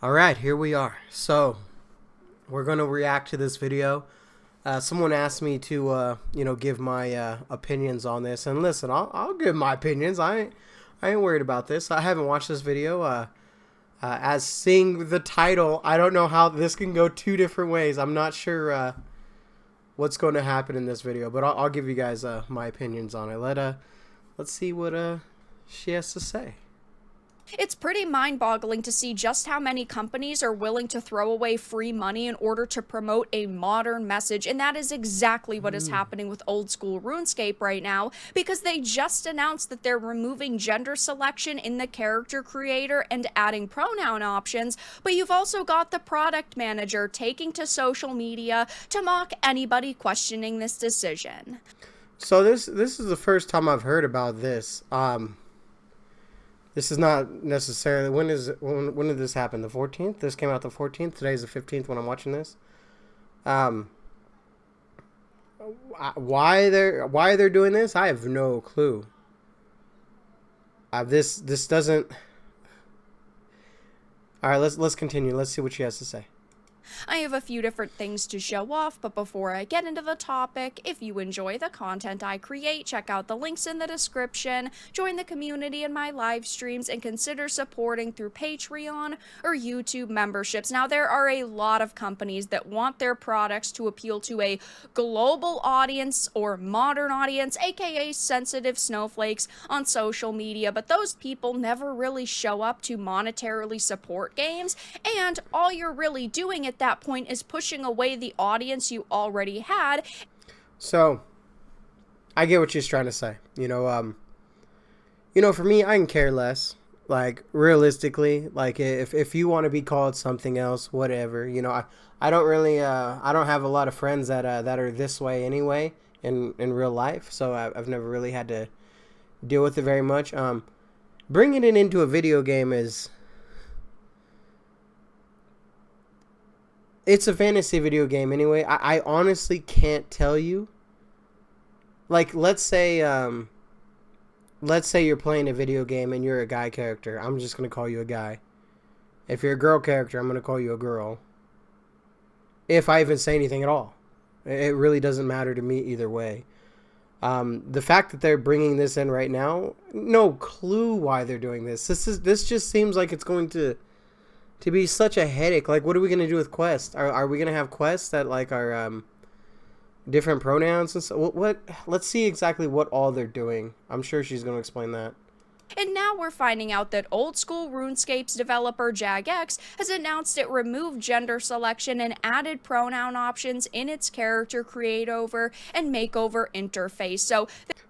Alright, here we are. So, we're going to react to this video. Someone asked me to, give my opinions on this. And listen, I'll give my opinions. I ain't worried about this. I haven't watched this video. As seeing the title, I don't know how this can go two different ways. I'm not sure what's going to happen in this video. But I'll give you guys my opinions on it. Let's see what she has to say. It's pretty mind-boggling to see just how many companies are willing to throw away free money in order to promote a modern message, and that is exactly what is happening with old school RuneScape right now, because they just announced that they're removing gender selection in the character creator and adding pronoun options, but you've also got the product manager taking to social media to mock anybody questioning this decision. So this is the first time I've heard about this. This is not necessarily when did this happen? The 14th. This came out the 14th. Today's the 15th when I'm watching this. Why they're doing this? I have no clue. This doesn't. All right, let's continue. Let's see what she has to say. I have a few different things to show off, but before I get into the topic, if you enjoy the content I create, check out the links in the description, join the community in my live streams, and consider supporting through Patreon or YouTube memberships. Now, there are a lot of companies that want their products to appeal to a global audience or modern audience, aka sensitive snowflakes, on social media, but those people never really show up to monetarily support games, and all you're really doing at that point is pushing away the audience you already had. So, I get what she's trying to say. For me, I can care less. Like, realistically, like if you want to be called something else, whatever. I don't really I don't have a lot of friends that are this way anyway in real life, so I've never really had to deal with it very much. Bringing it into a video game is. It's a fantasy video game anyway. I honestly can't tell you. Like, let's say you're playing a video game and you're a guy character. I'm just going to call you a guy. If you're a girl character, I'm going to call you a girl. If I even say anything at all. It really doesn't matter to me either way. The fact that they're bringing this in right now, no clue why they're doing this. This just seems like it's going to be such a headache. Like, what are we going to do with quests? Are we going to have quests that, like, are different pronouns and so? What? Let's see exactly what all they're doing. I'm sure she's going to explain that. And now we're finding out that old school RuneScape's developer Jagex has announced it removed gender selection and added pronoun options in its character create-over and makeover interface.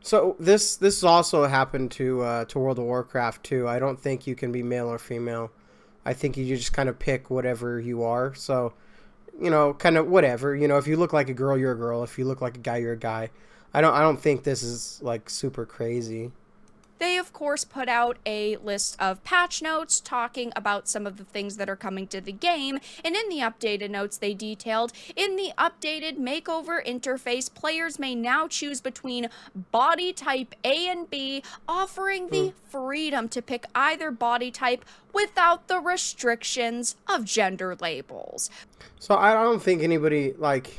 So this also happened to World of Warcraft too. I don't think you can be male or female. I think you just kind of pick whatever you are. So, kind of whatever. If you look like a girl, you're a girl. If you look like a guy, you're a guy. I don't think this is like super crazy. they, of course, put out a list of patch notes talking about some of the things that are coming to the game, and in the updated notes they detailed, in the updated makeover interface, players may now choose between body type A and B, offering the freedom to pick either body type without the restrictions of gender labels. So I don't think anybody, like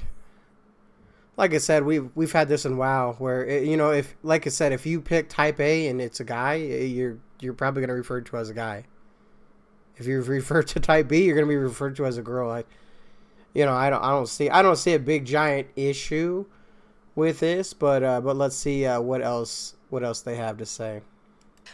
I said, we've had this in WoW where if, like I said, if you pick type A and it's a guy, you're probably gonna refer to as a guy. If you refer to type B, you're gonna be referred to as a girl. I don't see a big giant issue with this, but let's see what else they have to say.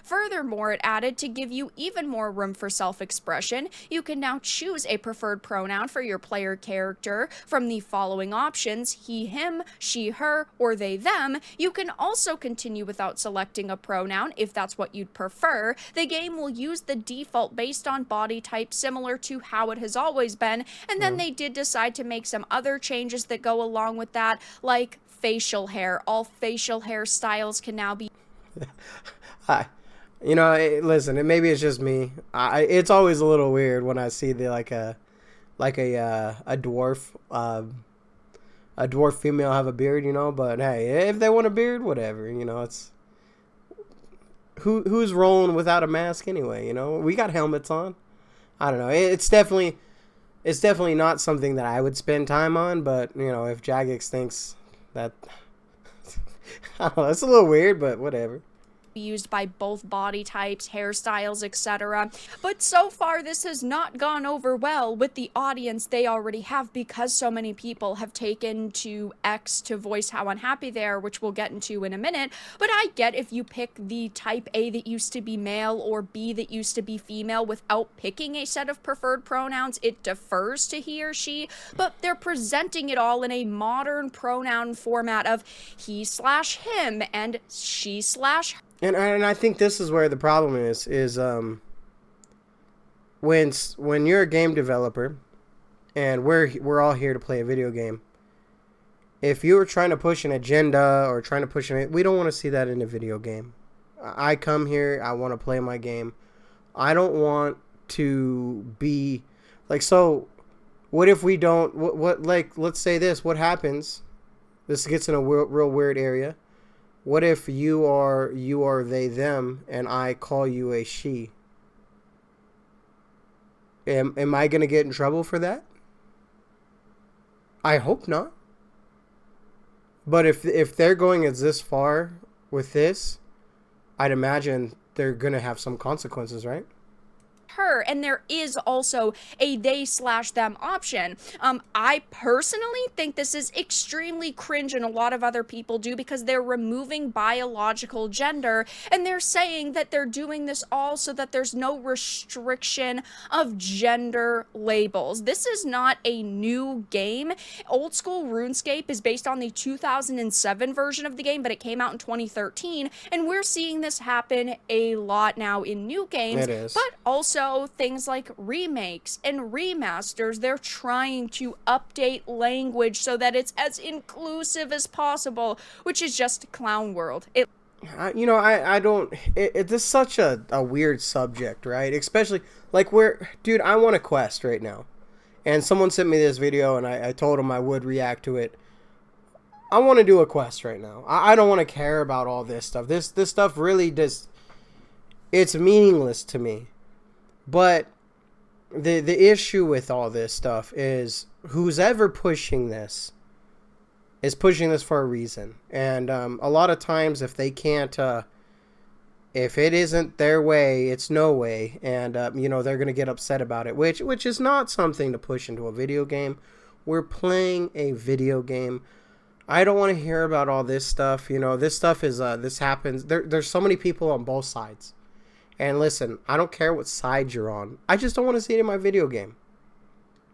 Furthermore, it added to give you even more room for self-expression. You can now choose a preferred pronoun for your player character from the following options: he, him, she, her, or they, them. You can also continue without selecting a pronoun if that's what you'd prefer. The game will use the default based on body type, similar to how it has always been, and then they did decide to make some other changes that go along with that, like facial hair. All facial hair styles can now be... Hi. Listen, maybe it's just me. It's always a little weird when I see a dwarf, a dwarf female have a beard, But hey, if they want a beard, whatever, It's who's rolling without a mask anyway, We got helmets on. I don't know. It's definitely not something that I would spend time on. But if Jagex thinks that, I don't know, it's a little weird, but whatever. Used by both body types, hairstyles, etc. But so far, this has not gone over well with the audience they already have because so many people have taken to X to voice how unhappy they are, which we'll get into in a minute. But I get if you pick the type A that used to be male or B that used to be female without picking a set of preferred pronouns, it defers to he or she. But they're presenting it all in a modern pronoun format of he/him and she/her. And I think this is where the problem is when you're a game developer, and we're all here to play a video game. If you were trying to push an agenda or trying to push we don't want to see that in a video game. I come here, I want to play my game. I don't want to be like, so what if we don't, what like, let's say this, what happens? This gets in a real weird area. What if you are they, them, and I call you a she? Am I going to get in trouble for that? I hope not. But if they're going as this far with this, I'd imagine they're going to have some consequences, right? Her, and there is also a they/them option. I personally think this is extremely cringe, and a lot of other people do, because they're removing biological gender, and they're saying that they're doing this all so that there's no restriction of gender labels. This is not a new game. Old school RuneScape is based on the 2007 version of the game, but it came out in 2013, and we're seeing this happen a lot now in new games. It is. But also things like remakes and remasters, they're trying to update language so that it's as inclusive as possible, which is just clown world. I don't, it's just such a weird subject, right? Especially like dude, I want a quest right now, and someone sent me this video, and I told them I would react to it. I want to do a quest right now. I don't want to care about all this stuff. This stuff really just, it's meaningless to me. But the issue with all this stuff is who's ever pushing this is pushing this for a reason. And a lot of times if they can't, if it isn't their way, it's no way. And, they're going to get upset about it, which is not something to push into a video game. We're playing a video game. I don't want to hear about all this stuff. This stuff is, this happens. There's so many people on both sides. And listen, I don't care what side you're on. I just don't want to see it in my video game.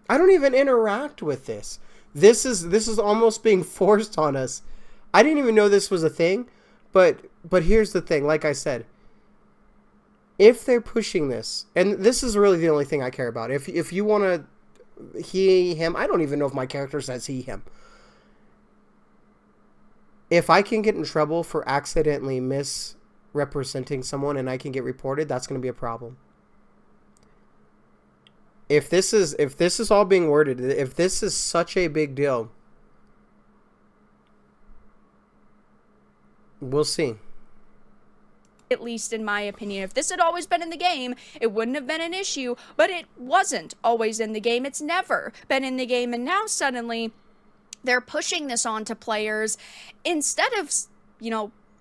I don't even interact with this. This is almost being forced on us. I didn't even know this was a thing. But here's the thing. Like I said, if they're pushing this, and this is really the only thing I care about. If you want to he, him, I don't even know if my character says he, him. If I can get in trouble for accidentally misrepresenting someone and I can get reported, that's going to be a problem. If this is all being worded, if this is such a big deal, we'll see. At least in my opinion, if this had always been in the game, it wouldn't have been an issue, but it wasn't always in the game. It's never been in the game, and now suddenly they're pushing this onto players instead of,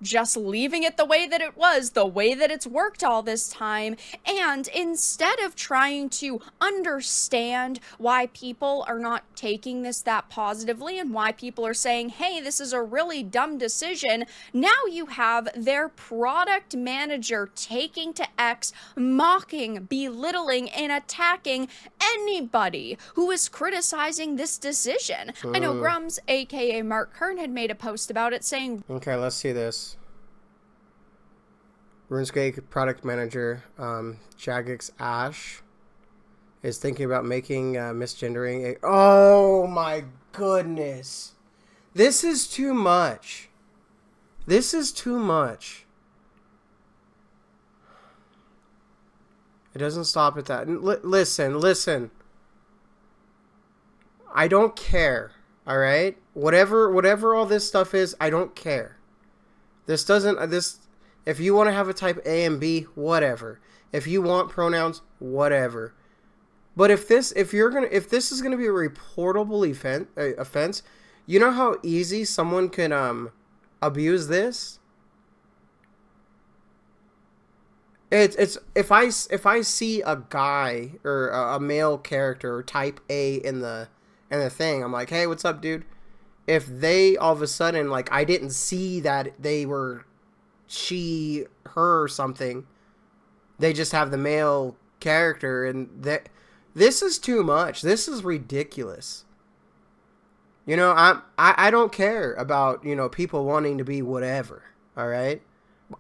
just leaving it the way that it was, the way that it's worked all this time. And instead of trying to understand why people are not taking this that positively and why people are saying, hey, this is a really dumb decision, now you have their product manager taking to X, mocking, belittling, and attacking anybody who is criticizing this decision. I know Grums, aka Mark Kern, had made a post about it saying, okay, let's see this. RuneScape product manager Jagex Ash is thinking about making misgendering oh my goodness. This is too much. This is too much. It doesn't stop at that. Listen. I don't care. All right? Whatever all this stuff is, I don't care. If you want to have a type A and B, whatever. If you want pronouns, whatever. But if this is gonna be a reportable offense, you know how easy someone can abuse this. It's if I see a guy or a male character type A in the thing, I'm like, hey, what's up, dude? If they all of a sudden, like, I didn't see that they were she, her, or something, they just have the male character, and that this is too much. This is ridiculous. You know, I don't care about, you know, people wanting to be whatever. All right,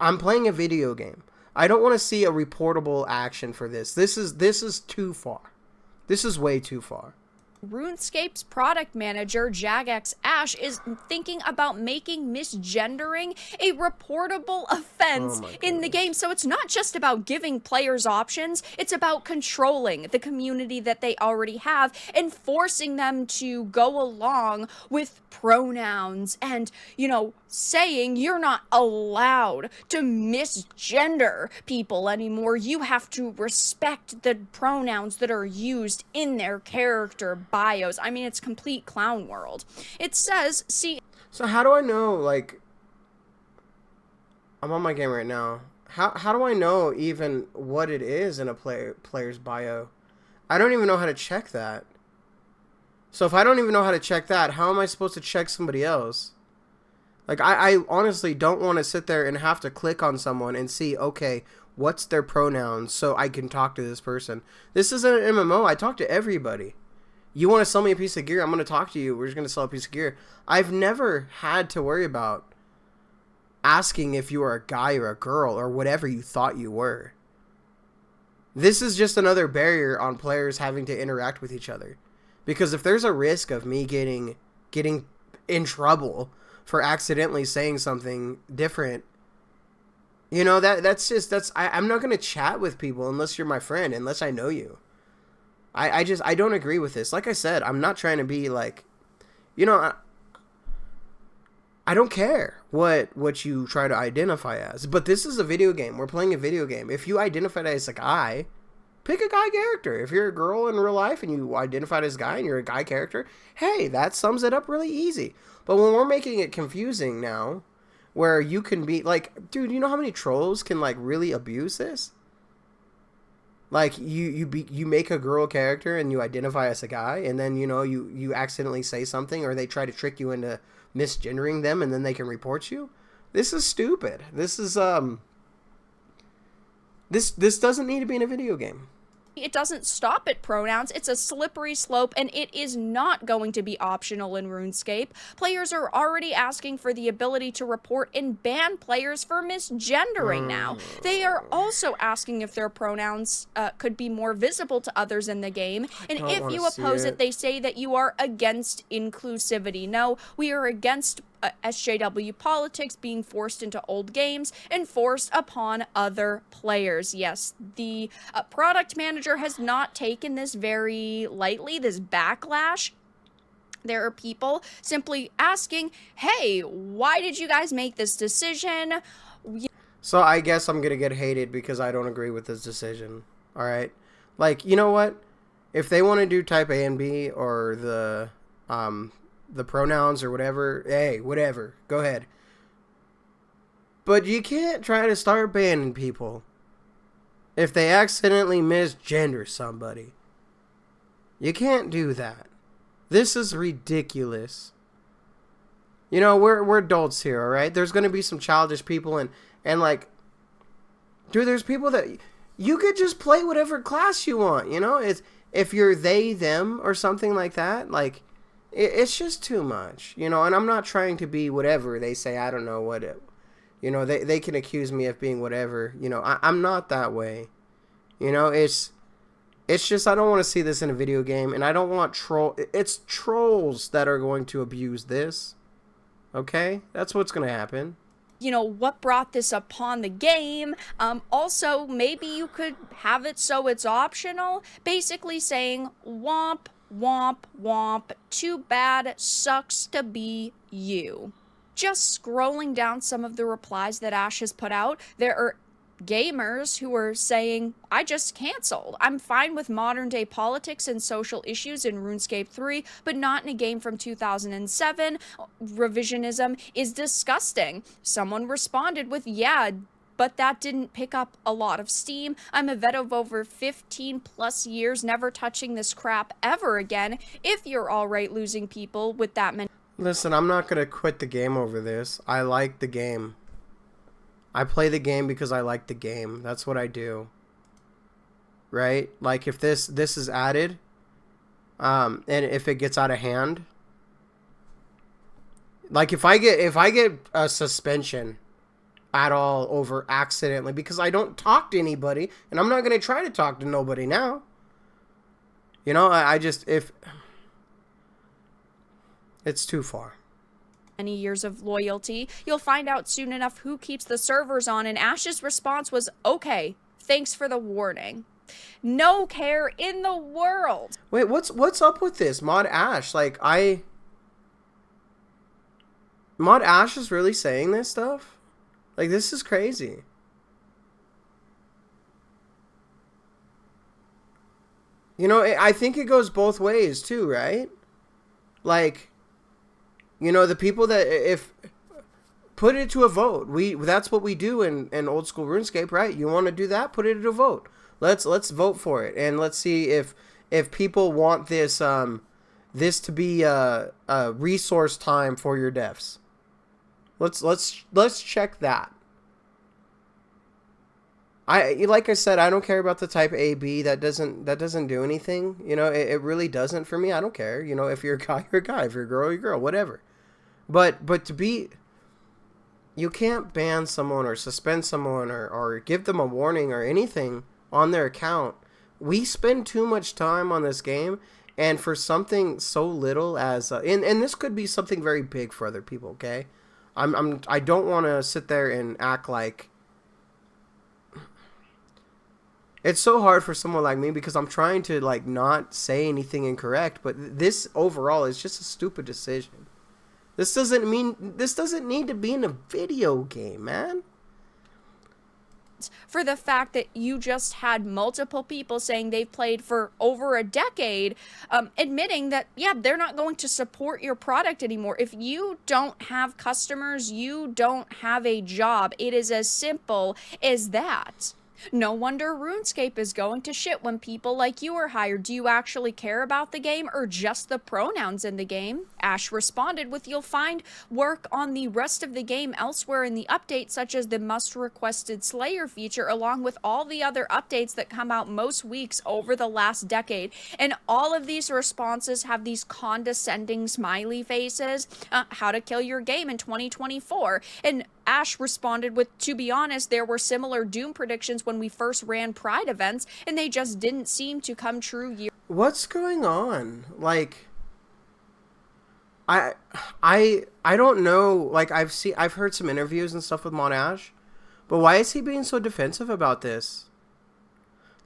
I'm playing a video game. I don't want to see a reportable action for this. This is too far. This is way too far. RuneScape's product manager, Jagex is thinking about making misgendering a reportable offense in the game. So it's not just about giving players options, it's about controlling the community that they already have and forcing them to go along with pronouns and, you know, saying you're not allowed to misgender people anymore. You have to respect the pronouns that are used in their character bios. I mean, it's complete clown world. It says, see... So how do I know, like... I'm on my game right now. How do I know even what it is in a player's bio? I don't even know how to check that. So if I don't even know how to check that, how am I supposed to check somebody else? Like, I honestly don't want to sit there and have to click on someone and see, okay, what's their pronouns so I can talk to this person. This isn't an MMO. I talk to everybody. You want to sell me a piece of gear? I'm going to talk to you. We're just going to sell a piece of gear. I've never had to worry about asking if you are a guy or a girl or whatever you thought you were. This is just another barrier on players having to interact with each other. Because if there's a risk of me getting in trouble for accidentally saying something different, you know, I'm not going to chat with people unless you're my friend, unless I know you. I don't agree with this. Like I said, I'm not trying to be like, you know, I don't care what you try to identify as, but this is a video game. We're playing a video game. If you identified as a guy, pick a guy character. If you're a girl in real life and you identified as a guy and you're a guy character, hey, that sums it up really easy. But when we're making it confusing now, where you can be like, dude, you know how many trolls can like really abuse this? Like you make a girl character and you identify as a guy, and then you know you accidentally say something, or they try to trick you into misgendering them, and then they can report you. This is stupid. This is this doesn't need to be in a video game. It doesn't stop at pronouns. It's a slippery slope, and it is not going to be optional in RuneScape. Players are already asking for the ability to report and ban players for misgendering now. They are also asking if their pronouns could be more visible to others in the game. And if you oppose it, they say that you are against inclusivity. No, we are against SJW politics being forced into old games and forced upon other players. Yes, the product manager has not taken this very lightly, this backlash. There are people simply asking, hey, why did you guys make this decision? So I guess I'm going to get hated because I don't agree with this decision. All right. Like, you know what? If they want to do type A and B or the pronouns or whatever, hey, whatever, go ahead. But you can't try to start banning people if they accidentally misgender somebody. You can't do that. This is ridiculous. You know, we're adults here, all right? There's going to be some childish people and like, dude, there's people that you could just play whatever class you want, you know? It's if you're they, them, or something like that, like, it's just too much, you know, and I'm not trying to be whatever they say. I don't know what it, you know, they can accuse me of being whatever, you know, I'm not that way, you know, it's just, I don't want to see this in a video game, and I don't want it's trolls that are going to abuse this, okay? That's what's going to happen. You know, what brought this upon the game. Also, maybe you could have it so it's optional, basically saying, womp, womp, womp, too bad, sucks to be you. Just scrolling down some of the replies that Ash has put out, there are gamers who are saying, I just canceled. I'm fine with modern day politics and social issues in RuneScape 3, but not in a game from 2007. Revisionism is disgusting. Someone responded with, yeah, but that didn't pick up a lot of steam. I'm a vet of over 15 plus years, never touching this crap ever again. If you're alright losing people with that many. Listen, I'm not going to quit the game over this. I like the game. I play the game because I like the game. That's what I do. Right? Like if this is added, and if it gets out of hand, like if I get a suspension at all over accidentally because I don't talk to anybody, and I'm not going to try to talk to nobody now. You know, I just, if it's too far. Many years of loyalty, you'll find out soon enough who keeps the servers on, and Ash's response was, okay, thanks for the warning. No care in the world. Wait, what's up with this? Mod Ash, Mod Ash is really saying this stuff? Like, this is crazy. You know, I think it goes both ways too, right? Like, you know, the people that, if put it to a vote. That's what we do in old school RuneScape, right? You want to do that? Put it to a vote. Let's vote for it, and let's see if people want this this to be a resource time for your devs. Let's check that. Like I said, I don't care about the type AB. That doesn't do anything. You know, it really doesn't for me. I don't care. You know, if you're a guy, you're a guy. If you're a girl, you're a girl. Whatever. But to be, you can't ban someone or suspend someone or give them a warning or anything on their account. We spend too much time on this game, and for something so little as and this could be something very big for other people. Okay, I don't want to sit there and act like. It's so hard for someone like me because I'm trying to like not say anything incorrect, but this overall is just a stupid decision. This doesn't need to be in a video game, man. For the fact that you just had multiple people saying they've played for over a decade, admitting that, yeah, they're not going to support your product anymore. If you don't have customers, you don't have a job. It is as simple as that. No wonder RuneScape is going to shit when people like you are hired. Do you actually care about the game or just the pronouns in the game? Ash responded with, you'll find work on the rest of the game elsewhere in the update, such as the must requested Slayer feature, along with all the other updates that come out most weeks over the last decade. And all of these responses have these condescending smiley faces. How to kill your game in 2024. And Ash responded with, to be honest, there were similar Doom predictions when we first ran Pride events, and they just didn't seem to come true. What's going on? Like, I don't know. Like, I've heard some interviews and stuff with Mod Ash, but why is he being so defensive about this?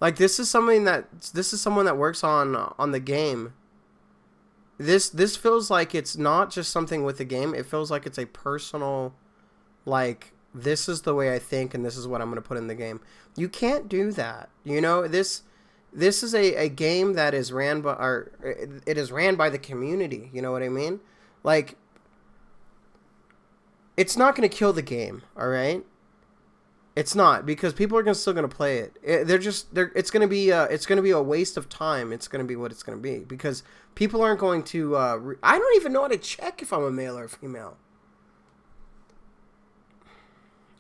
Like, this is someone that works on the game. This feels like it's not just something with the game. It feels like it's a personal. Like, this is the way I think, and this is what I'm going to put in the game. You can't do that. You know, this is a game that is ran by, or it is ran by the community. You know what I mean? Like, it's not going to kill the game. All right, it's not, because people are still going to play it. It's going to be a waste of time. It's going to be what it's going to be, because people aren't going to. I don't even know how to check if I'm a male or a female.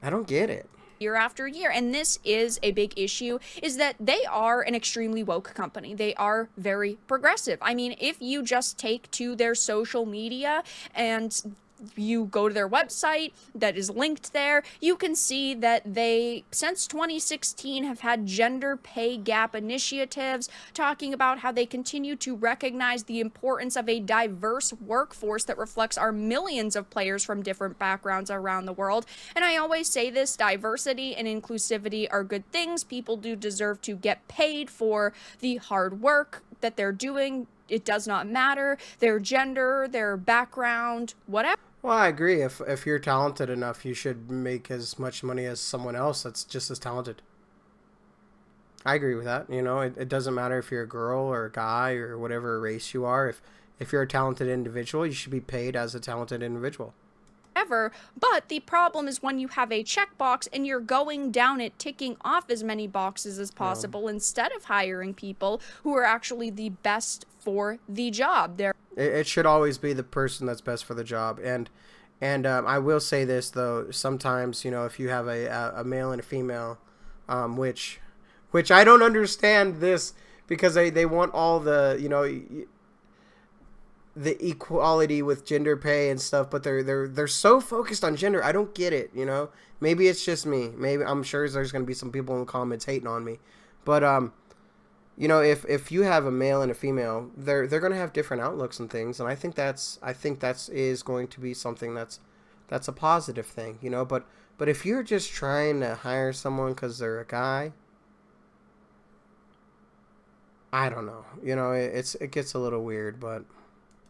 I don't get it. Year after year, and this is a big issue, is that they are an extremely woke company. They are very progressive. I mean, if you just take to their social media and you go to their website that is linked there, you can see that they, since 2016, have had gender pay gap initiatives, talking about how they continue to recognize the importance of a diverse workforce that reflects our millions of players from different backgrounds around the world. And I always say this, diversity and inclusivity are good things. People do deserve to get paid for the hard work that they're doing. It does not matter their gender, their background, whatever. Well, I agree. If you're talented enough, you should make as much money as someone else that's just as talented. I agree with that. You know, it doesn't matter if you're a girl or a guy or whatever race you are. If you're a talented individual, you should be paid as a talented individual. Ever, but the problem is when you have a checkbox and you're going down it ticking off as many boxes as possible instead of hiring people who are actually the best for the job. It should always be the person that's best for the job. And I will say this though, sometimes, you know, if you have a male and a female, which I don't understand this, because they want all the, you know, the equality with gender pay and stuff, but they're so focused on gender. I don't get it, you know. Maybe it's just me. Maybe I'm sure there's going to be some people in the comments hating on me. But you know, if you have a male and a female, they're going to have different outlooks and things, and I think that's is going to be something that's a positive thing, you know. But if you're just trying to hire someone cuz they're a guy, I don't know. You know, it gets a little weird, but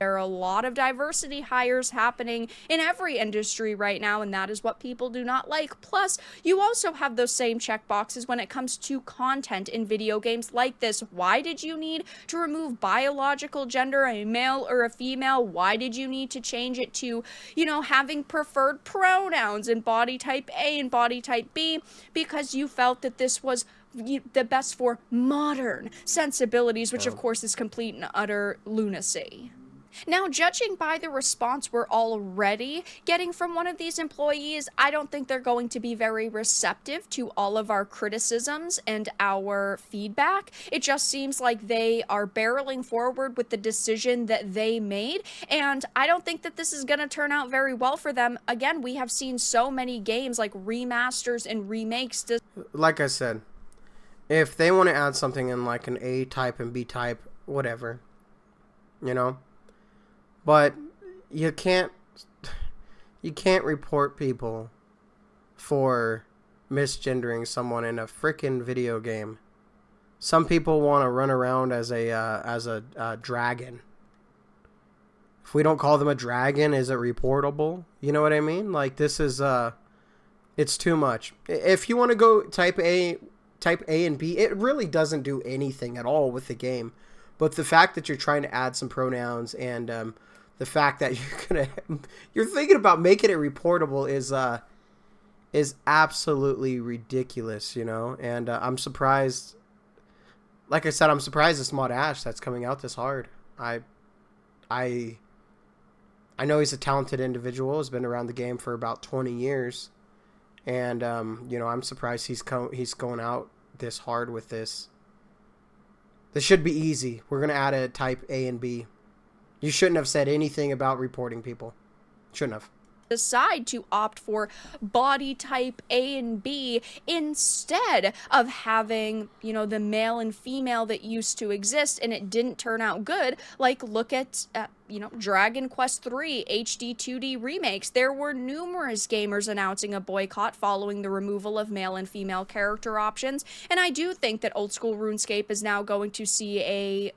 there are a lot of diversity hires happening in every industry right now, and that is what people do not like. Plus, you also have those same checkboxes when it comes to content in video games like this. Why did you need to remove biological gender, a male or a female? Why did you need to change it to, you know, having preferred pronouns in body type A and body type B? Because you felt that this was the best for modern sensibilities, which of course is complete and utter lunacy. Now, judging by the response we're already getting from one of these employees, I don't think they're going to be very receptive to all of our criticisms and our feedback. It just seems like they are barreling forward with the decision that they made, and I don't think that this is going to turn out very well for them. Again, we have seen so many games like remasters and remakes. Like I said, if they want to add something in like an A type and B type, whatever, you know. But you can't report people for misgendering someone in a frickin' video game. Some people want to run around as a dragon. If we don't call them a dragon, is it reportable? You know what I mean? Like, this is it's too much. If you want to go type A and B, it really doesn't do anything at all with the game. But the fact that you're trying to add some pronouns and the fact that you're thinking about making it reportable is absolutely ridiculous, you know. And I'm surprised. Like I said, I'm surprised it's Mod Ash that's coming out this hard. I know he's a talented individual. He's been around the game for about 20 years, and you know, I'm surprised he's going out this hard with this. This should be easy. We're gonna add a type A and B. You shouldn't have said anything about reporting people. Shouldn't have. Decide to opt for body type A and B instead of having, you know, the male and female that used to exist, and it didn't turn out good. Like, look at you know, Dragon Quest III HD 2D remakes. There were numerous gamers announcing a boycott following the removal of male and female character options, and I do think that old school RuneScape is now going to see a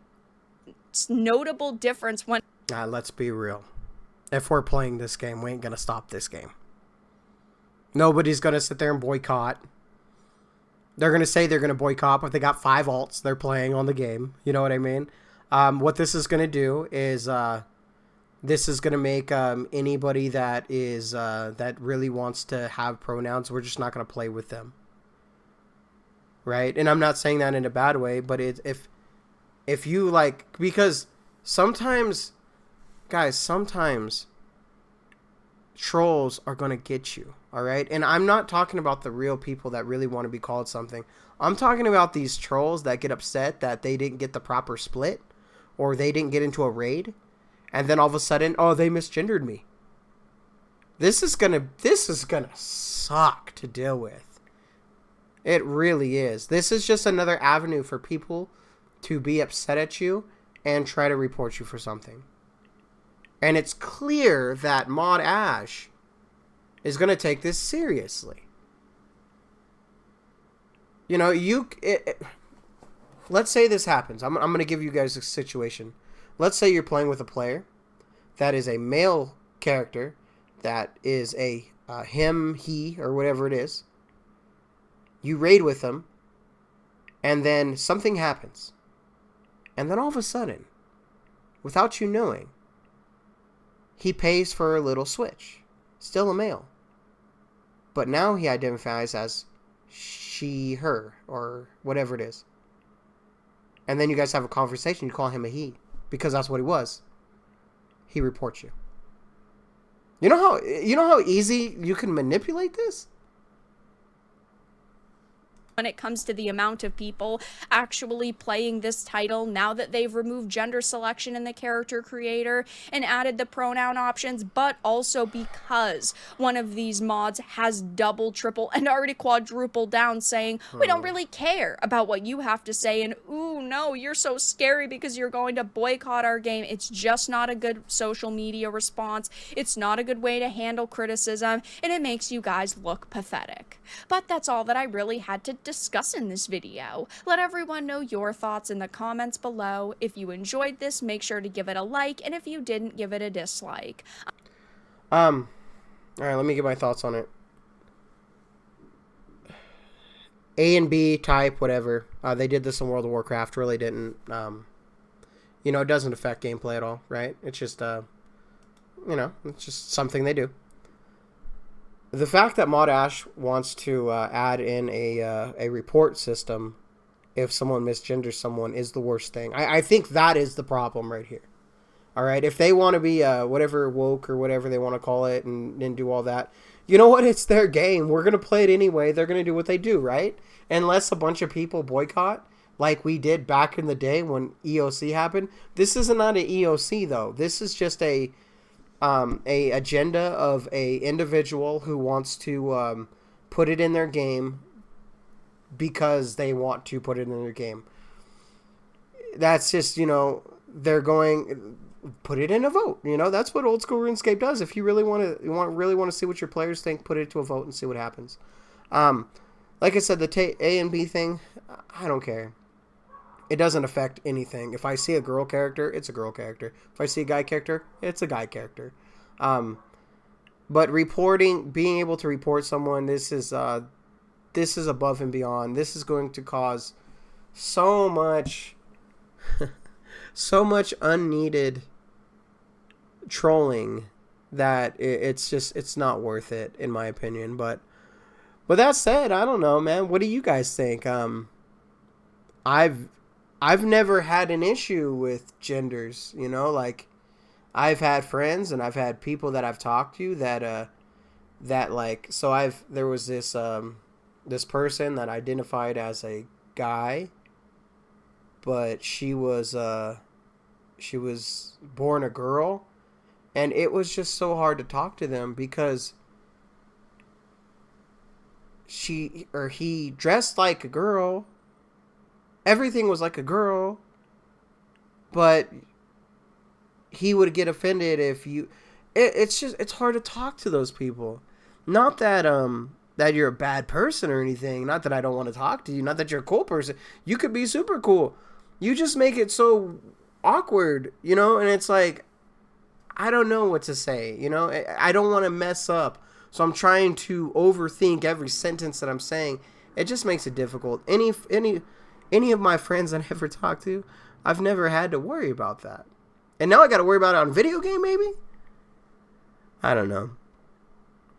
notable difference when let's be real. If we're playing this game, we ain't gonna stop this game. Nobody's gonna sit there and boycott. They're gonna say they're gonna boycott, but they got 5 alts they're playing on the game. You know what I mean? What this is gonna do is this is gonna make anybody that is that really wants to have pronouns, we're just not gonna play with them. Right? And I'm not saying that in a bad way, but if you like, because sometimes, guys, sometimes trolls are going to get you, all right? And I'm not talking about the real people that really want to be called something. I'm talking about these trolls that get upset that they didn't get the proper split or they didn't get into a raid, and then all of a sudden, oh, they misgendered me. This is going to suck to deal with. It really is. This is just another avenue for people to be upset at you and try to report you for something. And it's clear that Mod Ash is going to take this seriously. You know, let's say this happens. I'm going to give you guys a situation. Let's say you're playing with a player that is a male character that is a him, he, or whatever it is. You raid with them, and then something happens. And then all of a sudden, without you knowing, he pays for a little switch. Still a male. But now he identifies as she, her, or whatever it is. And then you guys have a conversation. You call him a he. Because that's what he was. He reports you. You know how easy you can manipulate this? When it comes to the amount of people actually playing this title now that they've removed gender selection in the character creator and added the pronoun options, but also because one of these mods has double, triple, and already quadrupled down saying, we don't really care about what you have to say, and ooh, no, you're so scary because you're going to boycott our game. It's just not a good social media response. It's not a good way to handle criticism, and it makes you guys look pathetic. But that's all that I really had to discuss in this video. Let everyone know your thoughts in the comments below. If you enjoyed this, make sure to give it a like, and if you didn't, give it a dislike. Alright, let me get my thoughts on it. A and B type, whatever. They did this in World of Warcraft, really didn't. It doesn't affect gameplay at all, right? It's just, it's just something they do. The fact that Mod Ash wants to add in a report system if someone misgenders someone is the worst thing. I think that is the problem right here. All right, if they want to be whatever woke or whatever they want to call it and do all that, you know what? It's their game. We're going to play it anyway. They're going to do what they do, right? Unless a bunch of people boycott like we did back in the day when EOC happened. This isn't not an EOC, though. This is just a agenda of a individual who wants to put it in their game because they want to put it in their game. That's just, they're going put it in a vote. That's what old school RuneScape does. If you really want to see what your players think, put it to a vote and see what happens. Like I said, the A and B thing, I don't care. It doesn't affect anything. If I see a girl character, it's a girl character. If I see a guy character, it's a guy character. But being able to report someone, this is above and beyond. This is going to cause so much unneeded trolling that it's not worth it, in my opinion. But that said, I don't know, man. What do you guys think? I've never had an issue with genders, like I've had friends and I've had people that I've talked to that there was this person that identified as a guy, but she was born a girl, and it was just so hard to talk to them because he dressed like a girl. Everything was like a girl, but he would get offended if you... It's hard to talk to those people. Not that that you're a bad person or anything. Not that I don't want to talk to you. Not that you're a cool person. You could be super cool. You just make it so awkward, and it's like, I don't know what to say, I don't want to mess up. So I'm trying to overthink every sentence that I'm saying. It just makes it difficult. Any of my friends that I ever talked to, I've never had to worry about that. And now I got to worry about it on video game, maybe? I don't know.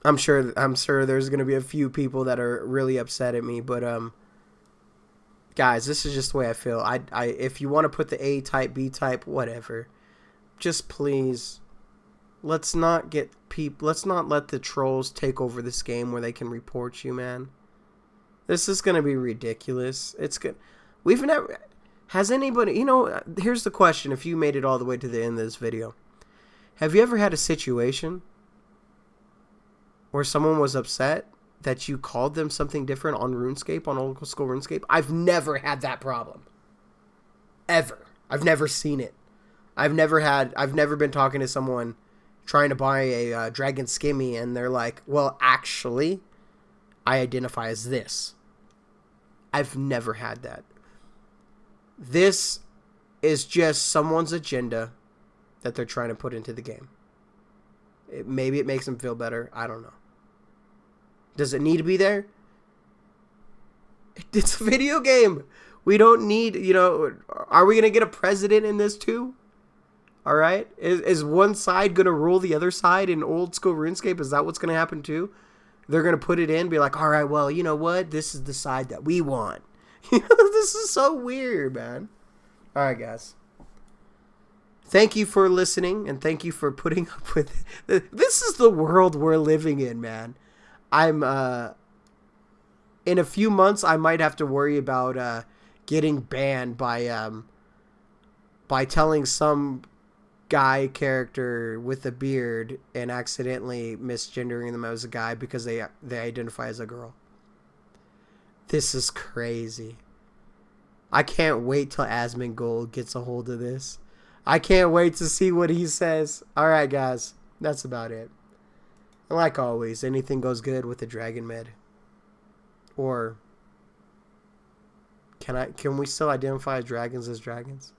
I'm sure there's going to be a few people that are really upset at me, but guys, this is just the way I feel. If you want to put the A type, B type, whatever, just please let's not let the trolls take over this game where they can report you, man. This is going to be ridiculous. It's good. We've never... Has anybody... here's the question, if you made it all the way to the end of this video. Have you ever had a situation where someone was upset that you called them something different on RuneScape, on old school RuneScape? I've never had that problem. Ever. I've never seen it. I've never been talking to someone trying to buy a Dragon Skimmy and they're like, well, actually, I identify as this. I've never had that. This is just someone's agenda that they're trying to put into the game. Maybe it makes them feel better. I don't know. Does it need to be there? It's a video game. We don't need, are we going to get a president in this too? All right. Is one side going to rule the other side in old school RuneScape? Is that what's going to happen too? They're going to put it in, be like, all right, well, you know what? This is the side that we want. This is so weird, man. All right, guys. Thank you for listening, and thank you for putting up with it. This is the world we're living in, man. I'm, in a few months, I might have to worry about getting banned by telling some guy character with a beard and accidentally misgendering them as a guy because they identify as a girl. This is crazy. I can't wait till Asmongold gets a hold of this. I can't wait to see what he says. All right, guys. That's about it. And like always, anything goes good with the Dragon Med. Or can we still identify dragons as dragons?